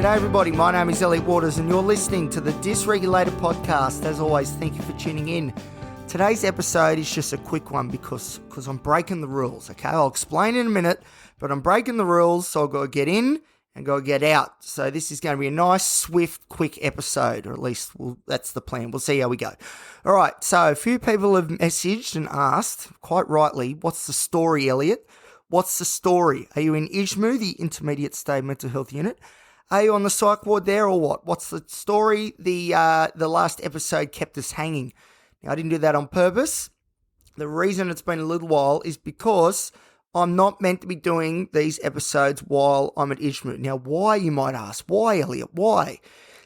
G'day everybody, my name is Elliot Waters and you're listening to the Dysregulated podcast. As always, thank you for tuning in. Today's episode is just a quick one because I'm breaking the rules, okay? I'll explain in a minute, but I'm breaking the rules, so I've got to get in and got to get out. So this is going to be a nice, swift, quick episode, or at least that's the plan. We'll see how we go. All right, so a few people have messaged and asked, quite rightly, what's the story, Elliot? What's the story? Are you in ISMHU, the Intermediate State Mental Health Unit? Are you on the psych ward there or what? What's the story? The last episode kept us hanging. Now, I didn't do that on purpose. The reason it's been a little while is because I'm not meant to be doing these episodes while I'm at ISMHU. Now, why, you might ask? Why, Elliot? Why?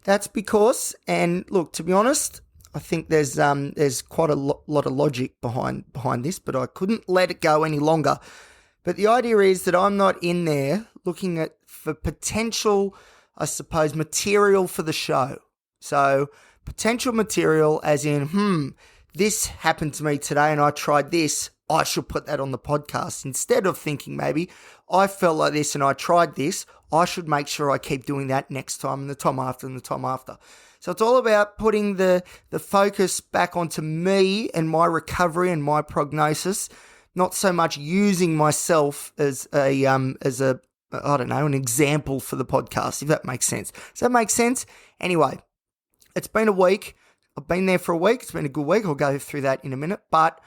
That's because, and look, to be honest, I think there's quite a lot of logic behind this, but I couldn't let it go any longer. But the idea is that I'm not in there looking for potential, I suppose, material for the show. So potential material as in, this happened to me today and I tried this, I should put that on the podcast. Instead of thinking maybe, I felt like this and I tried this, I should make sure I keep doing that next time and the time after and the time after. So it's all about putting the focus back onto me and my recovery and my prognosis, not so much using myself as an example for the podcast, if that makes sense. Does that make sense? Anyway, it's been a week. I've been there for a week. It's been a good week. I'll go through that in a minute, but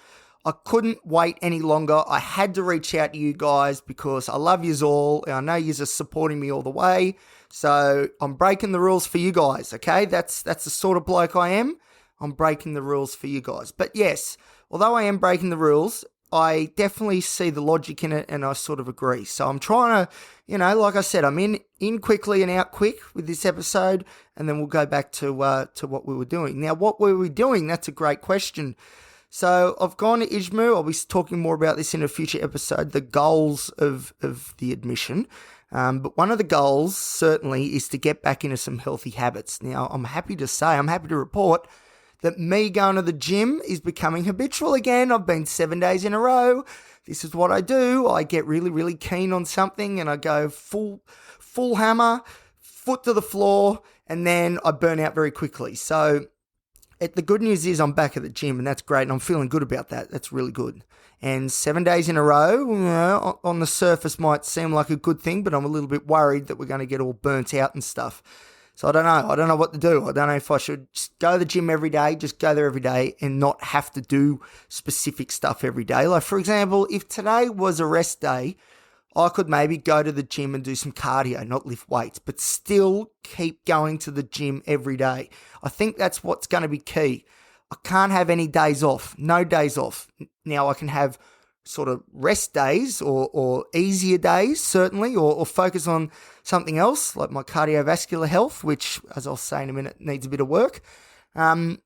I couldn't wait any longer. I had to reach out to you guys because I love yous all. And I know yous are supporting me all the way. So I'm breaking the rules for you guys, okay? That's the sort of bloke I am. I'm breaking the rules for you guys. But yes, although I am breaking the rules, I definitely see the logic in it and I sort of agree. So I'm trying to, like I said, I'm in quickly and out quick with this episode, and then we'll go back to what we were doing. Now, what were we doing? That's a great question. So I've gone to ISMHU. I'll be talking more about this in a future episode, the goals of the admission. But one of the goals certainly is to get back into some healthy habits. Now, I'm happy to report that me going to the gym is becoming habitual again. I've been 7 days in a row. This is what I do. I get really, really keen on something and I go full hammer, foot to the floor, and then I burn out very quickly. So the good news is I'm back at the gym and that's great and I'm feeling good about that. That's really good. And 7 days in a row, on the surface might seem like a good thing, but I'm a little bit worried that we're going to get all burnt out and stuff. So I don't know. I don't know what to do. I don't know if I should just go to the gym every day, just go there every day and not have to do specific stuff every day. Like, for example, if today was a rest day, I could maybe go to the gym and do some cardio, not lift weights, but still keep going to the gym every day. I think that's what's going to be key. I can't have any days off, no days off. Now I can have sort of rest days or easier days, certainly, or focus on something else like my cardiovascular health, which, as I'll say in a minute, needs a bit of work. But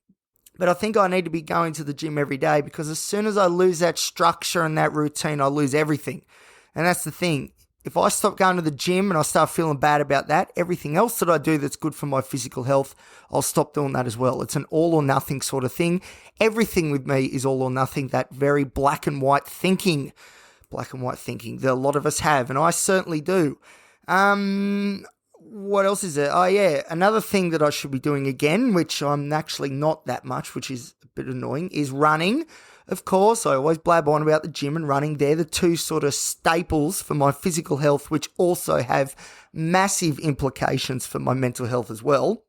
I think I need to be going to the gym every day because as soon as I lose that structure and that routine, I lose everything. And that's the thing. If I stop going to the gym and I start feeling bad about that, everything else that I do that's good for my physical health, I'll stop doing that as well. It's an all or nothing sort of thing. Everything with me is all or nothing, that very black and white thinking that a lot of us have, and I certainly do. What else is there? Oh yeah, another thing that I should be doing again, which I'm actually not that much, which is a bit annoying, is running. Of course, I always blab on about the gym and running. They're the two sort of staples for my physical health, which also have massive implications for my mental health as well.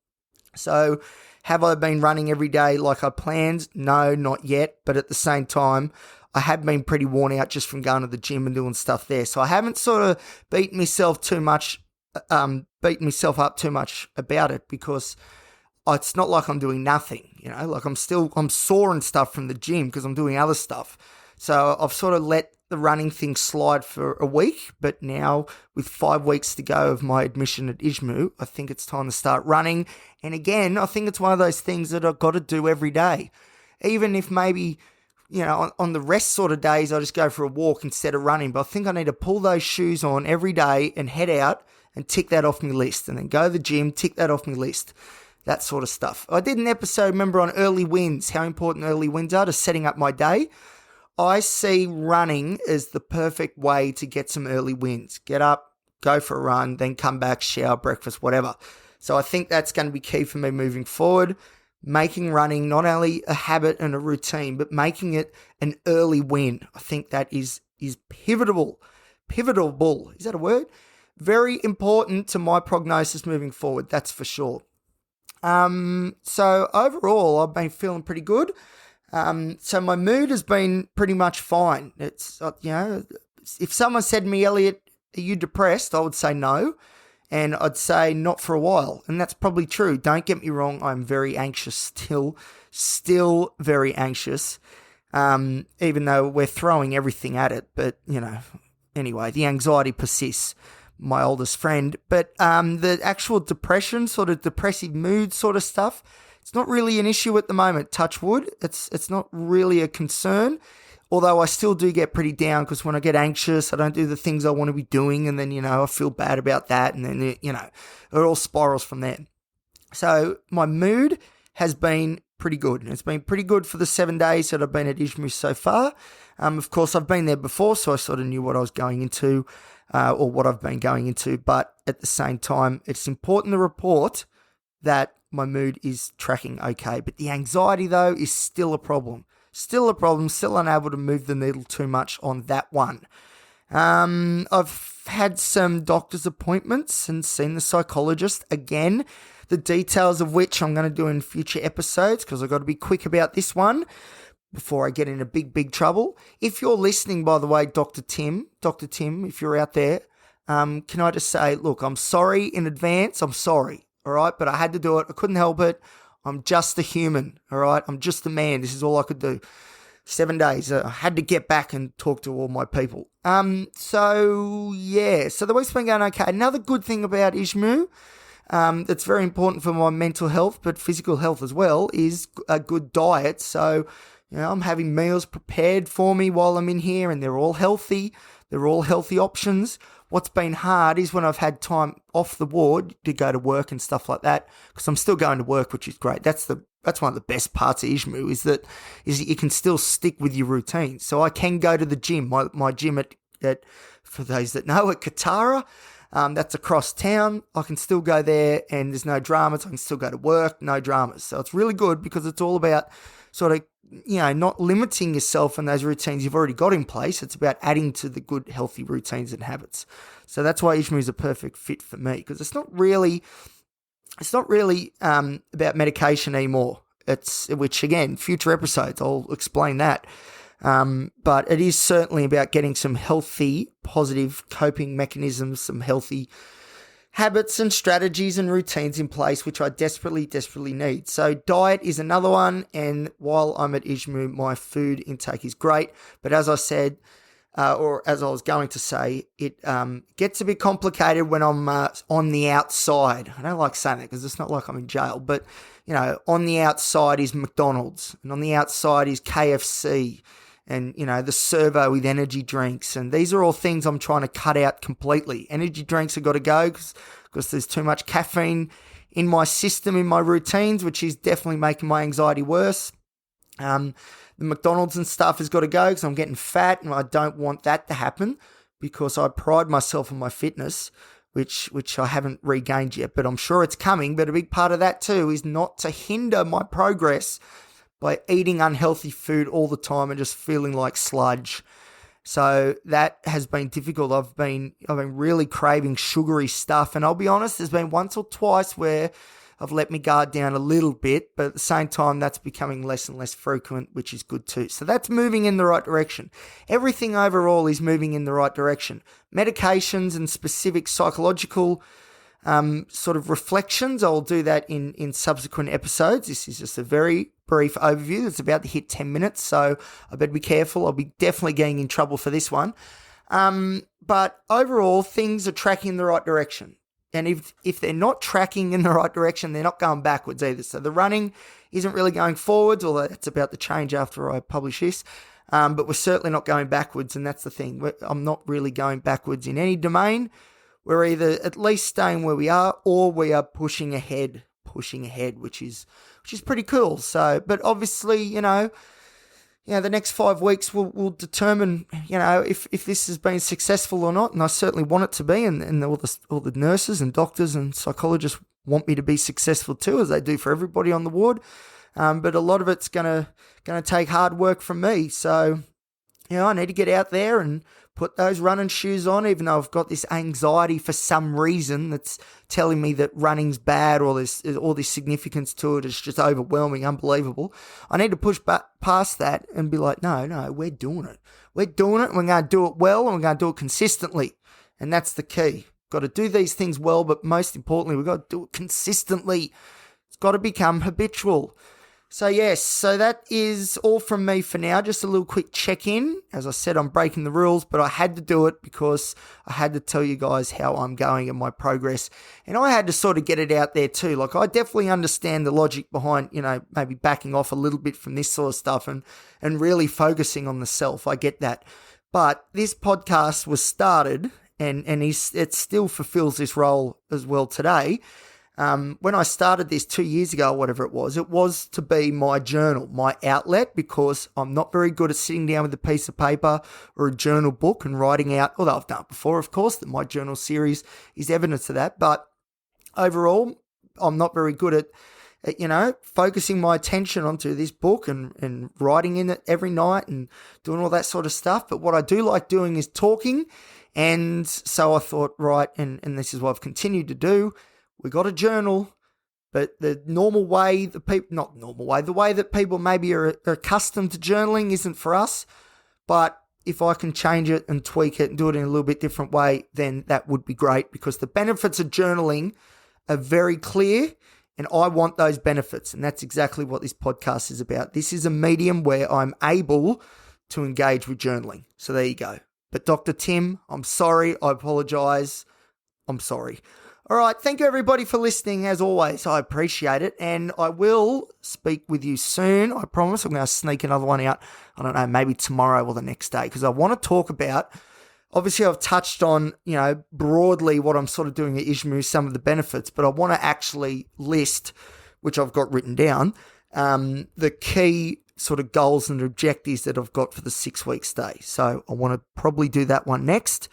So have I been running every day like I planned? No, not yet. But at the same time, I have been pretty worn out just from going to the gym and doing stuff there. So I haven't sort of beaten myself up too much about it because it's not like I'm doing nothing, like I'm sore and stuff from the gym because I'm doing other stuff. So I've sort of let the running thing slide for a week, but now with 5 weeks to go of my admission at ISMHU, I think it's time to start running. And again, I think it's one of those things that I've got to do every day. Even if maybe, on the rest sort of days, I just go for a walk instead of running. But I think I need to pull those shoes on every day and head out and tick that off my list. And then go to the gym, tick that off my list. That sort of stuff. I did an episode, remember, on early wins, how important early wins are to setting up my day. I see running as the perfect way to get some early wins. Get up, go for a run, then come back, shower, breakfast, whatever. So I think that's going to be key for me moving forward, making running not only a habit and a routine, but making it an early win. I think that is pivotal. Pivotal. Is that a word? Very important to my prognosis moving forward, that's for sure. So overall, I've been feeling pretty good. So my mood has been pretty much fine. It's, if someone said to me, Elliot, are you depressed? I would say no. And I'd say not for a while. And that's probably true. Don't get me wrong. I'm very anxious still very anxious. Even though we're throwing everything at it. But, anyway, the anxiety persists, my oldest friend. But the actual depression, sort of depressive mood sort of stuff, it's not really an issue at the moment. Touch wood. It's not really a concern. Although I still do get pretty down because when I get anxious, I don't do the things I want to be doing. And then, I feel bad about that. And then, it all spirals from there. So my mood has been pretty good. And it's been pretty good for the 7 days that I've been at ISMHU so far. Of course, I've been there before, so I sort of knew what I was going into or what I've been going into. But at the same time, it's important to report that my mood is tracking okay. But the anxiety, though, is still a problem. Still unable to move the needle too much on that one. I've had some doctor's appointments and seen the psychologist again, the details of which I'm going to do in future episodes because I've got to be quick about this one before I get into big trouble. If you're listening, by the way, Dr. Tim, if you're out there, can I just say, look, I'm sorry in advance. I'm sorry, all right? But I had to do it. I couldn't help it. I'm just a human, all right? I'm just a man. This is all I could do. 7 days. I had to get back and talk to all my people. So the week's been going okay. Another good thing about ISMHU that's very important for my mental health, but physical health as well, is a good diet. So, I'm having meals prepared for me while I'm in here, and they're all healthy. They're all healthy options. What's been hard is when I've had time off the ward to go to work and stuff like that, because I'm still going to work, which is great. That's one of the best parts of ISMHU is that you can still stick with your routine. So I can go to the gym, my gym at for those that know, at Katara. That's across town. I can still go there and there's no dramas. I can still go to work, no dramas. So it's really good because it's all about sort of, not limiting yourself and those routines you've already got in place. It's about adding to the good, healthy routines and habits. So that's why ISMHU is a perfect fit for me because it's not really about medication anymore. Which again, future episodes, I'll explain that. But it is certainly about getting some healthy, positive coping mechanisms, some healthy habits and strategies and routines in place, which I desperately need. So diet is another one. And while I'm at ISMHU, my food intake is great. But as I said, or as I was going to say, it gets a bit complicated when I'm on the outside. I don't like saying that because it's not like I'm in jail, but, on the outside is McDonald's and on the outside is KFC and, the servo with energy drinks. And these are all things I'm trying to cut out completely. Energy drinks have got to go because there's too much caffeine in my system, in my routines, which is definitely making my anxiety worse. The McDonald's and stuff has got to go because I'm getting fat and I don't want that to happen because I pride myself on my fitness, which I haven't regained yet, but I'm sure it's coming. But a big part of that too is not to hinder my progress by eating unhealthy food all the time and just feeling like sludge. So that has been difficult. I've been really craving sugary stuff, and I'll be honest, there's been once or twice where I've let my guard down a little bit, but at the same time, that's becoming less and less frequent, which is good too. So that's moving in the right direction. Everything overall is moving in the right direction. Medications and specific psychological sort of reflections, I'll do that in subsequent episodes. This is just a very brief overview. It's about to hit 10 minutes, so I better be careful. I'll be definitely getting in trouble for this one. But overall, things are tracking in the right direction. And if they're not tracking in the right direction, they're not going backwards either. So the running isn't really going forwards, although it's about to change after I publish this. But we're certainly not going backwards, and that's the thing. I'm not really going backwards in any domain. We're either at least staying where we are, or we are pushing ahead, which is pretty cool. So, but obviously, the next 5 weeks will determine, if this has been successful or not. And I certainly want it to be. And all the nurses and doctors and psychologists want me to be successful too, as they do for everybody on the ward. But a lot of it's gonna take hard work from me. So, I need to get out there and put those running shoes on, even though I've got this anxiety for some reason that's telling me that running's bad, or there's all this significance to it. It's just overwhelming, unbelievable. I need to push past that and be like, no, we're doing it. We're doing it, and we're going to do it well, and we're going to do it consistently. And that's the key. Got to do these things well, but most importantly, we've got to do it consistently. It's got to become habitual. So yes, so that is all from me for now. Just a little quick check-in. As I said, I'm breaking the rules, but I had to do it because I had to tell you guys how I'm going and my progress. And I had to sort of get it out there too. Like, I definitely understand the logic behind, maybe backing off a little bit from this sort of stuff and really focusing on the self. I get that. But this podcast was started and it still fulfills this role as well today. When I started this 2 years ago, or whatever it was to be my journal, my outlet, because I'm not very good at sitting down with a piece of paper or a journal book and writing out, although I've done it before, of course, that my journal series is evidence of that. But overall, I'm not very good at focusing my attention onto this book and writing in it every night and doing all that sort of stuff. But what I do like doing is talking. And so I thought, right, and this is what I've continued to do. We got a journal, but the way that people maybe are accustomed to journaling isn't for us. But if I can change it and tweak it and do it in a little bit different way, then that would be great, because the benefits of journaling are very clear and I want those benefits. And that's exactly what this podcast is about. This is a medium where I'm able to engage with journaling. So there you go. But Dr. Tim, I'm sorry. I apologize. I'm sorry. All right, thank you everybody for listening. As always, I appreciate it, and I will speak with you soon. I promise. I'm going to sneak another one out, I don't know, maybe tomorrow or the next day, because I want to talk about, obviously I've touched on, broadly what I'm sort of doing at ISMHU, some of the benefits, but I want to actually list, which I've got written down, the key sort of goals and objectives that I've got for the 6-week stay. So I want to probably do that one next.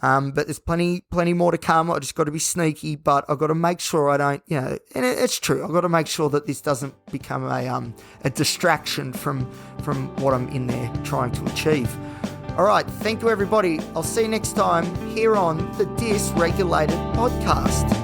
But there's plenty more to come. I just got to be sneaky, but I've got to make sure I don't, and it's true. I've got to make sure that this doesn't become a distraction from what I'm in there trying to achieve. All right. Thank you, everybody. I'll see you next time here on the Dysregulated podcast.